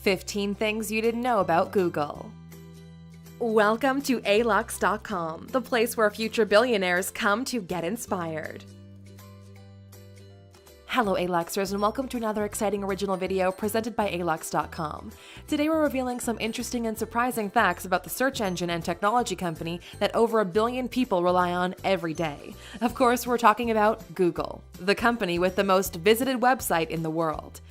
15 Things You Didn't Know About Google. Welcome to alux.com, the place where future billionaires come to get inspired. Hello Aluxers, and welcome to another exciting original video presented by alux.com. Today we're revealing some interesting and surprising facts about the search engine and technology company that over 1 billion people rely on every day. Of course, we're talking about Google, the company with the most visited website in the world.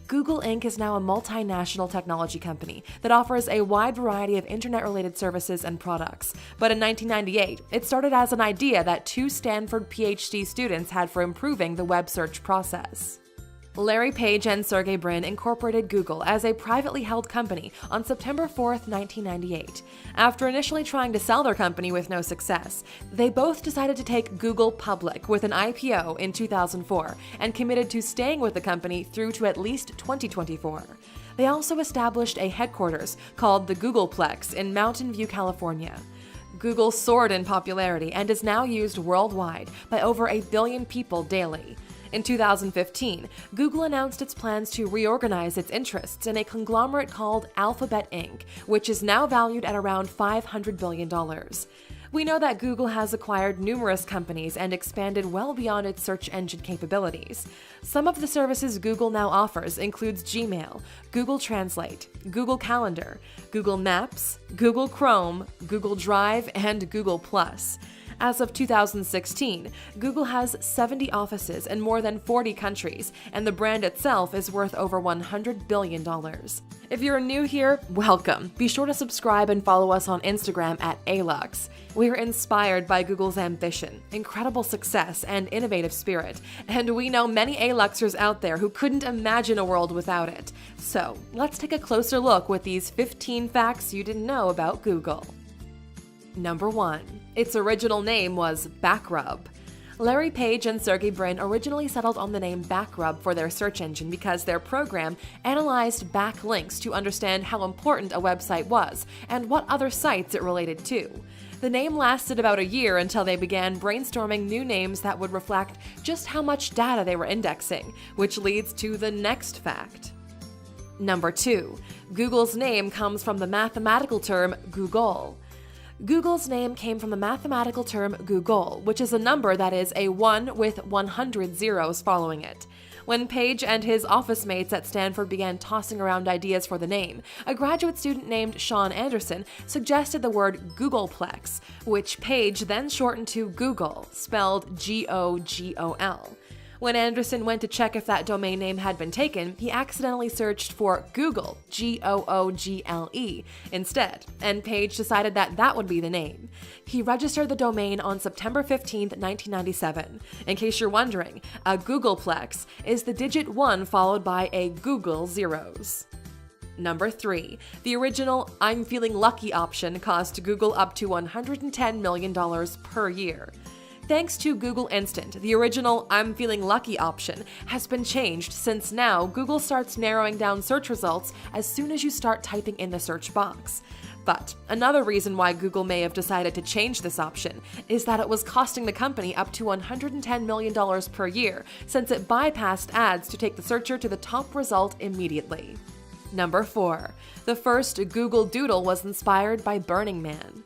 Google Inc. is now a multinational technology company that offers a wide variety of internet-related services and products. But in 1998, it started as an idea that 2 Stanford PhD students had for improving the web search process. Larry Page and Sergey Brin incorporated Google as a privately held company on September 4, 1998. After initially trying to sell their company with no success, they both decided to take Google public with an IPO in 2004 and committed to staying with the company through to at least 2024. They also established a headquarters called the Googleplex in Mountain View, California. Google soared in popularity and is now used worldwide by over 1 billion people daily. In 2015, Google announced its plans to reorganize its interests in a conglomerate called Alphabet Inc., which is now valued at around $500 billion. We know that Google has acquired numerous companies and expanded well beyond its search engine capabilities. Some of the services Google now offers includes Gmail, Google Translate, Google Calendar, Google Maps, Google Chrome, Google Drive, and Google+. As of 2016, Google has 70 offices in more than 40 countries, and the brand itself is worth over $100 billion. If you're new here, welcome. Be sure to subscribe and follow us on Instagram at Alux. We are inspired by Google's ambition, incredible success, and innovative spirit, and we know many Aluxers out there who couldn't imagine a world without it. So, let's take a closer look with these 15 facts you didn't know about Google. Number 1. Its original name was Backrub. Larry Page and Sergey Brin originally settled on the name Backrub for their search engine because their program analyzed backlinks to understand how important a website was and what other sites it related to. The name lasted about a year until they began brainstorming new names that would reflect just how much data they were indexing, which leads to the next fact. Number 2. Google's name comes from the mathematical term Googol. Google's name came from the mathematical term Googol, which is a number that is a 1 with 100 zeros following it. When Page and his office mates at Stanford began tossing around ideas for the name, a graduate student named Sean Anderson suggested the word Googleplex, which Page then shortened to Google, spelled G-O-G-O-L. When Anderson went to check if that domain name had been taken, he accidentally searched for Google, G-O-O-G-L-E, instead, and Page decided that that would be the name. He registered the domain on September 15, 1997. In case you're wondering, a Googleplex is the digit 1 followed by a Google zeros. Number 3. The original I'm Feeling Lucky option cost Google up to $110 million per year. Thanks to Google Instant, the original I'm Feeling Lucky option has been changed since now Google starts narrowing down search results as soon as you start typing in the search box. But another reason why Google may have decided to change this option is that it was costing the company up to $110 million per year since it bypassed ads to take the searcher to the top result immediately. Number 4. The first Google Doodle was inspired by Burning Man.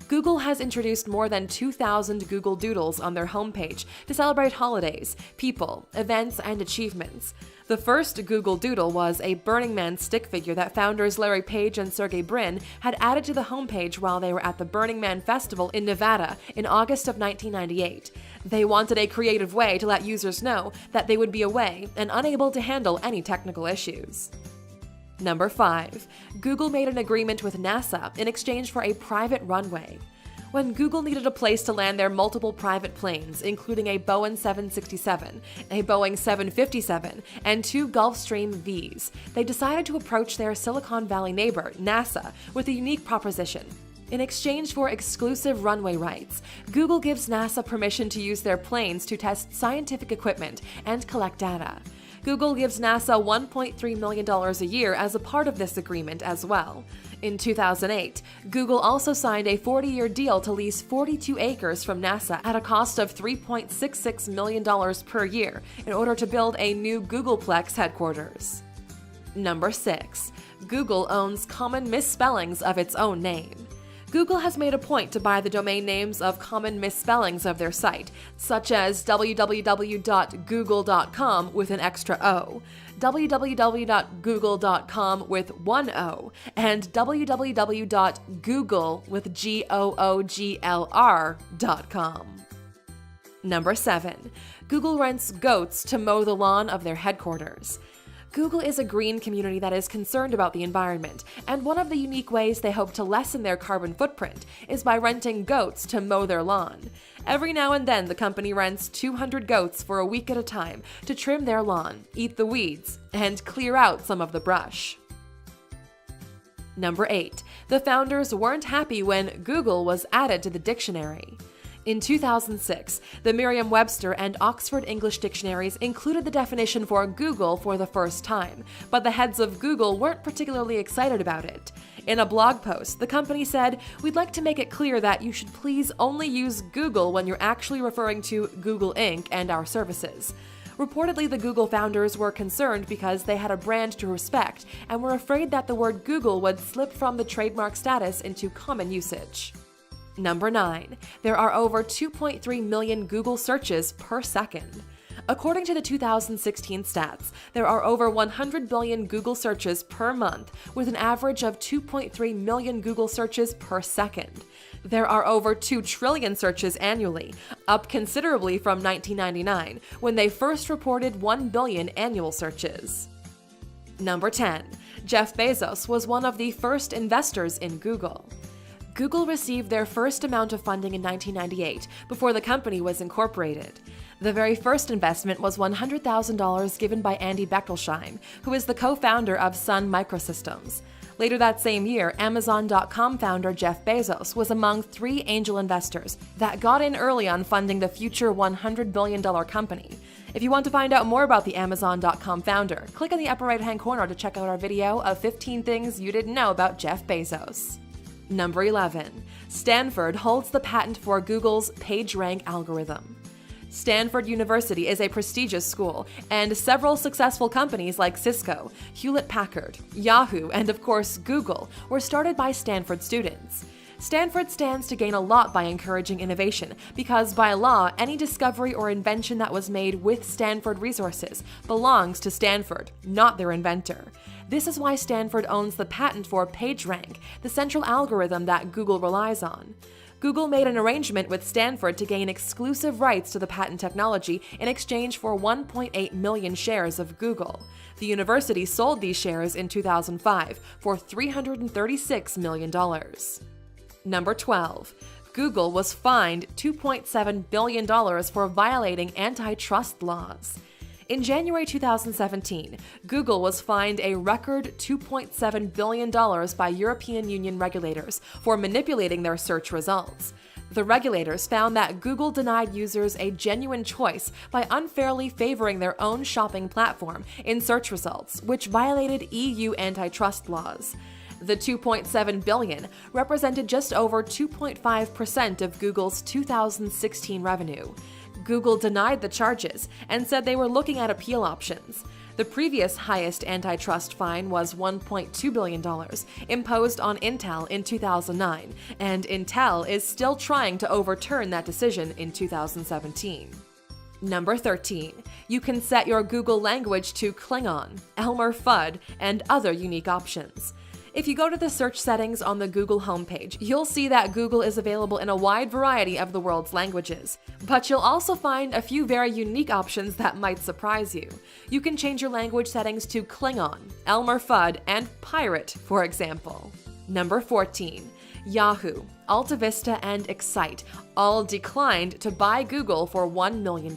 Google has introduced more than 2,000 Google Doodles on their homepage to celebrate holidays, people, events, and achievements. The first Google Doodle was a Burning Man stick figure that founders Larry Page and Sergey Brin had added to the homepage while they were at the Burning Man Festival in Nevada in August of 1998. They wanted a creative way to let users know that they would be away and unable to handle any technical issues. Number 5. Google made an agreement with NASA in exchange for a private runway. When Google needed a place to land their multiple private planes, including a Boeing 767, a Boeing 757, and 2 Gulfstream Vs, they decided to approach their Silicon Valley neighbor, NASA, with a unique proposition. In exchange for exclusive runway rights, Google gives NASA permission to use their planes to test scientific equipment and collect data. Google gives NASA $1.3 million a year as a part of this agreement as well. In 2008, Google also signed a 40-year deal to lease 42 acres from NASA at a cost of $3.66 million per year in order to build a new Googleplex headquarters. Number 6. Google owns common misspellings of its own name. Google has made a point to buy the domain names of common misspellings of their site, such as www.google.com with an extra O, www.google.com with one O, and www.google with GOOGLR.com. Number 7. Google rents goats to mow the lawn of their headquarters. Google is a green community that is concerned about the environment, and one of the unique ways they hope to lessen their carbon footprint is by renting goats to mow their lawn. Every now and then, the company rents 200 goats for a week at a time to trim their lawn, eat the weeds, and clear out some of the brush. Number 8. The founders weren't happy when Google was added to the dictionary. In 2006, the Merriam-Webster and Oxford English dictionaries included the definition for Google for the first time, but the heads of Google weren't particularly excited about it. In a blog post, the company said, "We'd like to make it clear that you should please only use Google when you're actually referring to Google Inc. and our services." Reportedly, the Google founders were concerned because they had a brand to respect and were afraid that the word Google would slip from the trademark status into common usage. Number 9. There are over 2.3 million Google searches per second. According to the 2016 stats, there are over 100 billion Google searches per month, with an average of 2.3 million Google searches per second. There are over 2 trillion searches annually, up considerably from 1999, when they first reported 1 billion annual searches. Number 10. Jeff Bezos was one of the first investors in Google. Google received their first amount of funding in 1998, before the company was incorporated. The very first investment was $100,000 given by Andy Bechtolsheim, who is the co-founder of Sun Microsystems. Later that same year, Amazon.com founder Jeff Bezos was among 3 angel investors that got in early on funding the future $100 billion company. If you want to find out more about the Amazon.com founder, click on the upper right-hand corner to check out our video of 15 things you didn't know about Jeff Bezos. Number 11. Stanford holds the patent for Google's PageRank algorithm. Stanford University is a prestigious school, and several successful companies like Cisco, Hewlett-Packard, Yahoo, and of course Google were started by Stanford students. Stanford stands to gain a lot by encouraging innovation because, by law, any discovery or invention that was made with Stanford resources belongs to Stanford, not their inventor. This is why Stanford owns the patent for PageRank, the central algorithm that Google relies on. Google made an arrangement with Stanford to gain exclusive rights to the patent technology in exchange for 1.8 million shares of Google. The university sold these shares in 2005 for $336 million. Number 12. Google was fined $2.7 billion for violating antitrust laws. In January 2017, Google was fined a record $2.7 billion by European Union regulators for manipulating their search results. The regulators found that Google denied users a genuine choice by unfairly favoring their own shopping platform in search results, which violated EU antitrust laws. The $2.7 billion represented just over 2.5% of Google's 2016 revenue. Google denied the charges and said they were looking at appeal options. The previous highest antitrust fine was $1.2 billion, imposed on Intel in 2009, and Intel is still trying to overturn that decision in 2017. Number 13. You can set your Google language to Klingon, Elmer Fudd, and other unique options. If you go to the search settings on the Google homepage, you'll see that Google is available in a wide variety of the world's languages. But you'll also find a few very unique options that might surprise you. You can change your language settings to Klingon, Elmer Fudd, and Pirate, for example. Number 14. Yahoo, AltaVista, and Excite all declined to buy Google for $1 million.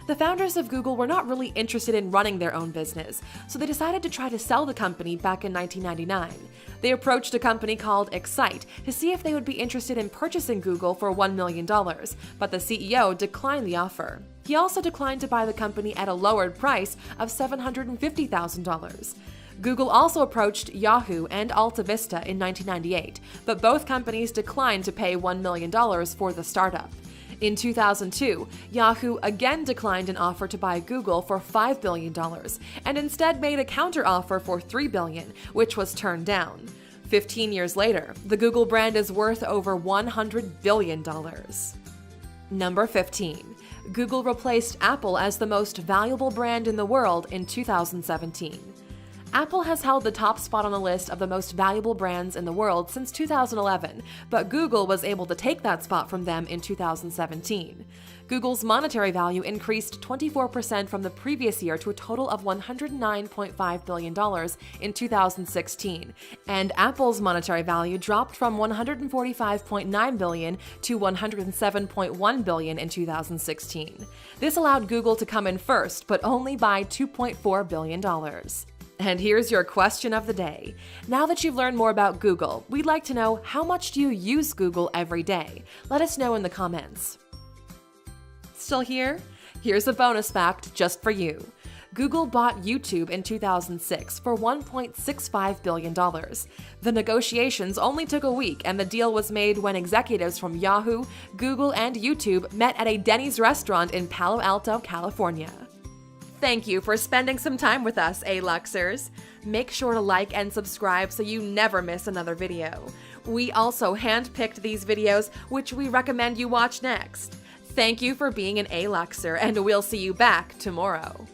The founders of Google were not really interested in running their own business, so they decided to try to sell the company back in 1999. They approached a company called Excite to see if they would be interested in purchasing Google for $1 million, but the CEO declined the offer. He also declined to buy the company at a lowered price of $750,000. Google also approached Yahoo and AltaVista in 1998, but both companies declined to pay $1 million for the startup. In 2002, Yahoo again declined an offer to buy Google for $5 billion and instead made a counteroffer for $3 billion, which was turned down. 15 years later, the Google brand is worth over $100 billion. Number 15. Google replaced Apple as the most valuable brand in the world in 2017. Apple has held the top spot on the list of the most valuable brands in the world since 2011, but Google was able to take that spot from them in 2017. Google's monetary value increased 24% from the previous year to a total of $109.5 billion in 2016, and Apple's monetary value dropped from $145.9 billion to $107.1 billion in 2016. This allowed Google to come in first, but only by $2.4 billion. And here's your question of the day. Now that you've learned more about Google, we'd like to know, how much do you use Google every day? Let us know in the comments. Still here? Here's a bonus fact just for you. Google bought YouTube in 2006 for $1.65 billion. The negotiations only took a week, and the deal was made when executives from Yahoo, Google, and YouTube met at a Denny's restaurant in Palo Alto, California. Thank you for spending some time with us, A-Luxers. Make sure to like and subscribe so you never miss another video. We also handpicked these videos, which we recommend you watch next. Thank you for being an A-Luxer, and we'll see you back tomorrow.